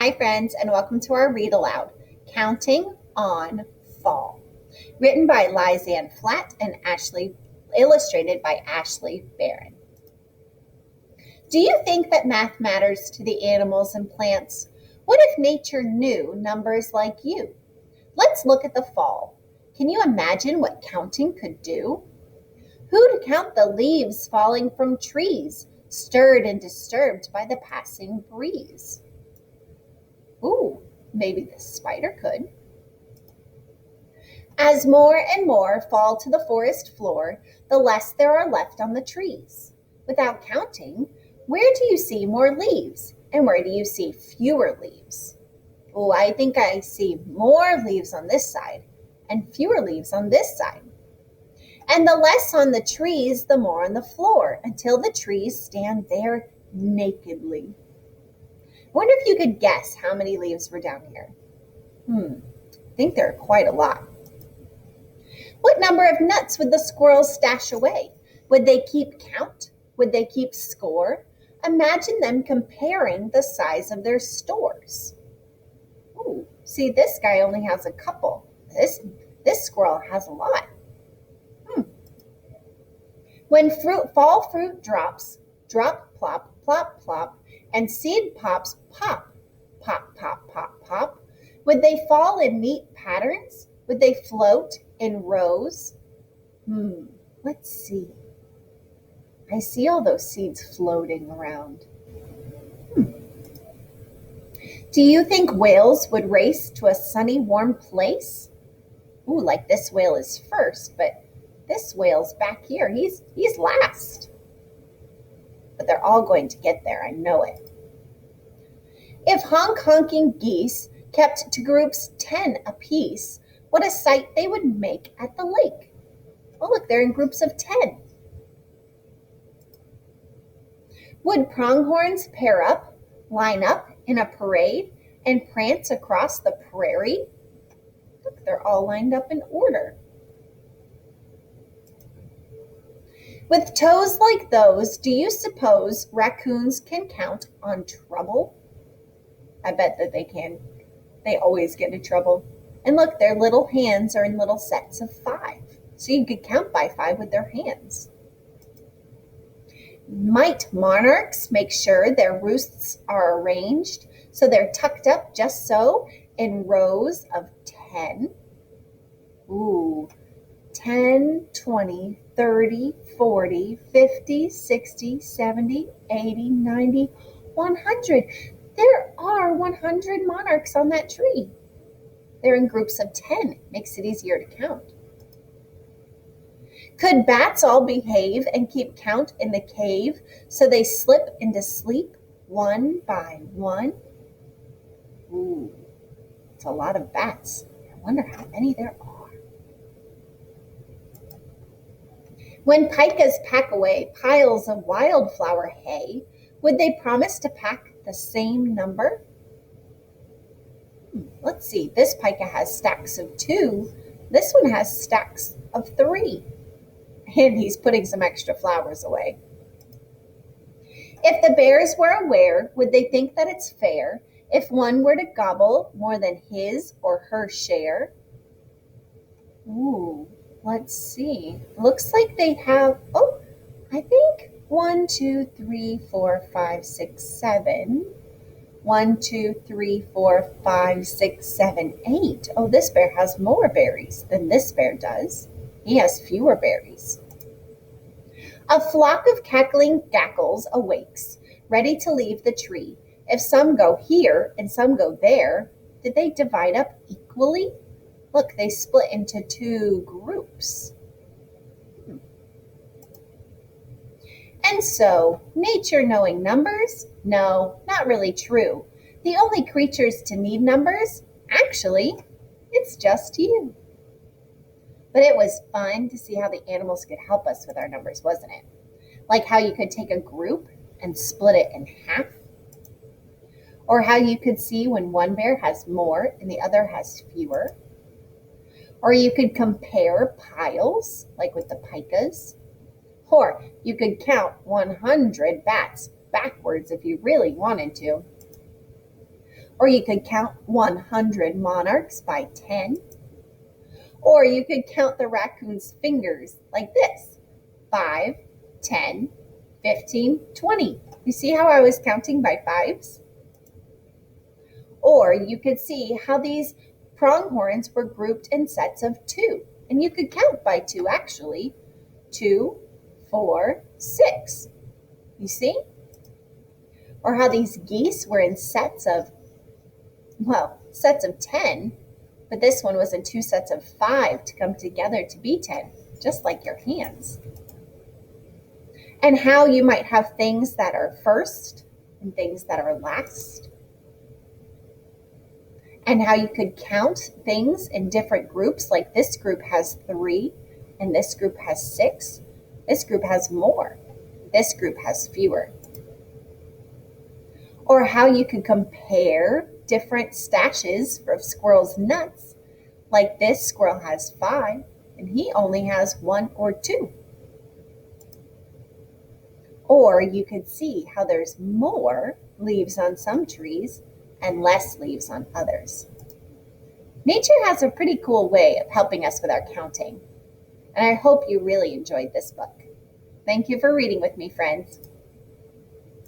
Hi, friends, and welcome to our read aloud, Counting on Fall, written by Lizanne Flatt and illustrated by Ashley Barron. Do you think that math matters to the animals and plants? What if nature knew numbers like you? Let's look at the fall. Can you imagine what counting could do? Who'd count the leaves falling from trees, stirred and disturbed by the passing breeze? Ooh, maybe the spider could. As more and more fall to the forest floor, the less there are left on the trees. Without counting, where do you see more leaves and where do you see fewer leaves? Oh, I think I see more leaves on this side and fewer leaves on this side. And the less on the trees, the more on the floor, until the trees stand there nakedly. I wonder if you could guess how many leaves were down here. I think there are quite a lot. What number of nuts would the squirrels stash away? Would they keep count? Would they keep score? Imagine them comparing the size of their stores. Ooh, see, this guy only has a couple. This squirrel has a lot. When fall fruit drops, drop, plop, plop, plop, and seed pops, pop, pop, pop, pop, pop. Would they fall in neat patterns? Would they float in rows? Let's see. I see all those seeds floating around. Do you think whales would race to a sunny, warm place? Ooh, like this whale is first, but this whale's back here. He's last. But they're all going to get there, I know it. If honking geese kept to groups 10 apiece, what a sight they would make at the lake. Oh, look, they're in groups of 10. Would pronghorns pair up, line up in a parade, and prance across the prairie? Look, they're all lined up in order. With toes like those, do you suppose raccoons can count on trouble? I bet that they can. They always get in trouble. And look, their little hands are in little sets of 5. So you could count by 5 with their hands. Might monarchs make sure their roosts are arranged so they're tucked up just so in rows of 10? Ooh, 10, 20, 30, 40, 50, 60, 70, 80, 90, 100. There are 100 monarchs on that tree. They're in groups of 10. Makes it easier to count. Could bats all behave and keep count in the cave so they slip into sleep one by one? Ooh, it's a lot of bats. I wonder how many there are. When pikas pack away piles of wildflower hay, would they promise to pack the same number? Let's see, this pika has stacks of 2. This one has stacks of 3. And he's putting some extra flowers away. If the bears were aware, would they think that it's fair if one were to gobble more than his or her share? Ooh, let's see. Looks like they have, I think 1, 2, 3, 4, 5, 6, 7. 1, 2, 3, 4, 5, 6, 7, 8. Oh, this bear has more berries than this bear does. He has fewer berries. A flock of cackling gackles awakes, ready to leave the tree. If some go here and some go there, did they divide up equally? Look, they split into 2 groups. And so, nature knowing numbers? No, not really true. The only creatures to need numbers? Actually, it's just you. But it was fun to see how the animals could help us with our numbers, wasn't it? Like how you could take a group and split it in half. Or how you could see when one bear has more and the other has fewer. Or you could compare piles, like with the pikas. Or you could count 100 bats backwards if you really wanted to. Or you could count 100 monarchs by 10. Or you could count the raccoon's fingers like this: 5, 10, 15, 20. You see how I was counting by fives? Or you could see how these pronghorns were grouped in sets of 2. And you could count by 2 actually. 2, 4, 6. You see? Or how these geese were in sets of 10, but this one was in 2 sets of 5 to come together to be 10, just like your hands. And how you might have things that are first and things that are last. And how you could count things in different groups, like this group has 3 and this group has 6. This group has more. This group has fewer. Or how you could compare different stashes of squirrels' nuts, like this squirrel has 5 and he only has 1 or 2. Or you could see how there's more leaves on some trees and less leaves on others. Nature has a pretty cool way of helping us with our counting, and I hope you really enjoyed this book. Thank you for reading with me, friends.